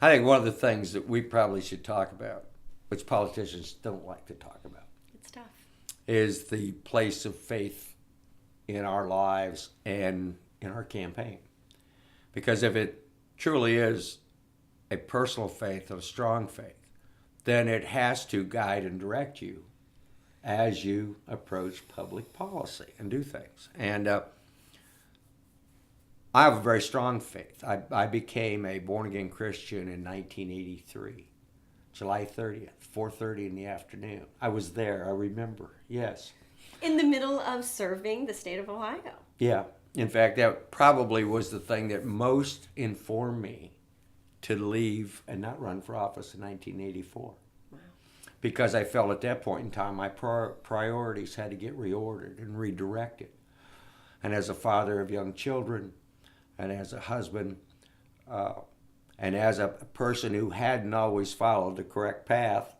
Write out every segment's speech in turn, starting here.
I think one of the things that we probably should talk about, which politicians don't like to talk about, It's tough. is the place of faith in our lives and in our campaign. Because if it truly is a personal faith, a strong faith, then it has to guide and direct you as you approach public policy and do things. And I have a very strong faith. I became a born-again Christian in 1983, July 30th, 4:30 in the afternoon. I was there, I remember, yes. In the middle of serving the state of Ohio. Yeah. In fact, that probably was the thing that most informed me to leave and not run for office in 1984. Wow. Because I felt at that point in time my priorities had to get reordered and redirected. And as a father of young children, and as a husband, and as a person who hadn't always followed the correct path,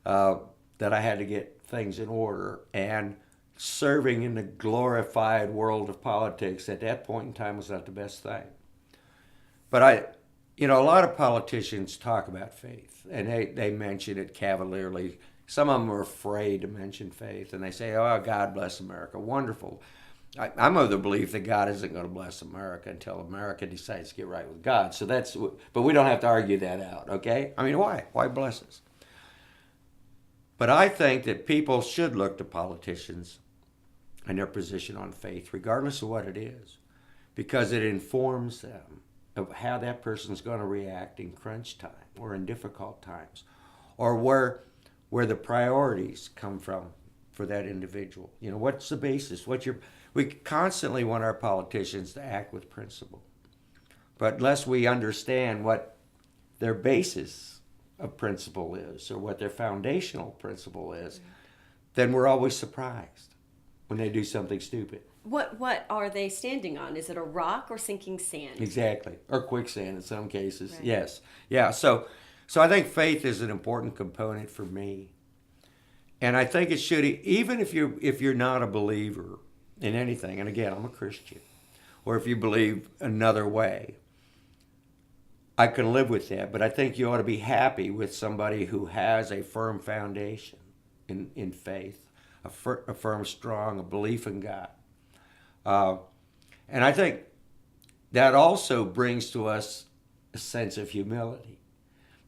that I had to get things in order. And serving in the glorified world of politics at that point in time was not the best thing. But a lot of politicians talk about faith, and they mention it cavalierly. Some of them are afraid to mention faith, and they say, oh, God bless America, wonderful. I'm of the belief that God isn't going to bless America until America decides to get right with God. So but we don't have to argue that out, okay? I mean, why? Why bless us? But I think that people should look to politicians and their position on faith, regardless of what it is, because it informs them of how that person's going to react in crunch time or in difficult times, or where the priorities come from for that individual. What's the basis? We constantly want our politicians to act with principle. But unless we understand what their basis of principle is or what their foundational principle is, then we're always surprised when they do something stupid. What are they standing on? Is it a rock or sinking sand? Exactly. Or quicksand in some cases. Right. Yes. Yeah. So I think faith is an important component for me. And I think it should, even if you're not a believer in anything, and again, I'm a Christian, or if you believe another way, I can live with that. But I think you ought to be happy with somebody who has a firm foundation in faith, a firm, strong, a belief in God. And I think that also brings to us a sense of humility,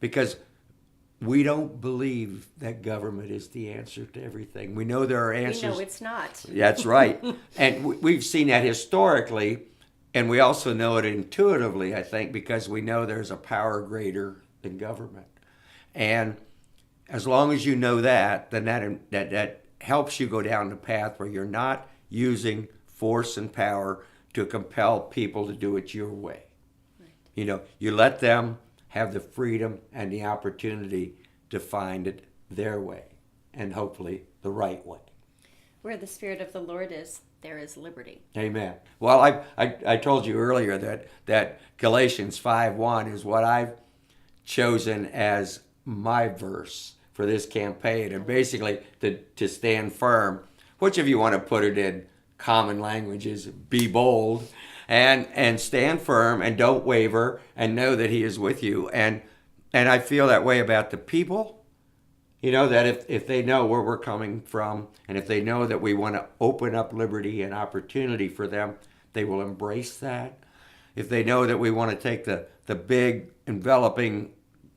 because we don't believe that government is the answer to everything. We know there are answers. We know it's not. That's right. And we've seen that historically, and we also know it intuitively, I think, because we know there's a power greater than government. And as long as you know that, then that helps you go down the path where you're not using force and power to compel people to do it your way. Right. You let them have the freedom and the opportunity to find it their way, and hopefully the right way. Where the Spirit of the Lord is, there is liberty. Amen. Well, I told you earlier that Galatians 5:1 is what I've chosen as my verse for this campaign, and basically to stand firm, which if you want to put it in common language is be bold and stand firm and don't waver and know that he is with you. And I feel that way about the people, that if they know where we're coming from, and if they know that we want to open up liberty and opportunity for them, they will embrace that. If they know that we want to take the big, enveloping,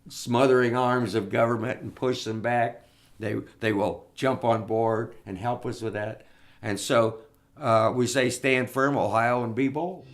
smothering arms of government and push them back, they will jump on board and help us with that. And so we say stand firm, Ohio, and be bold.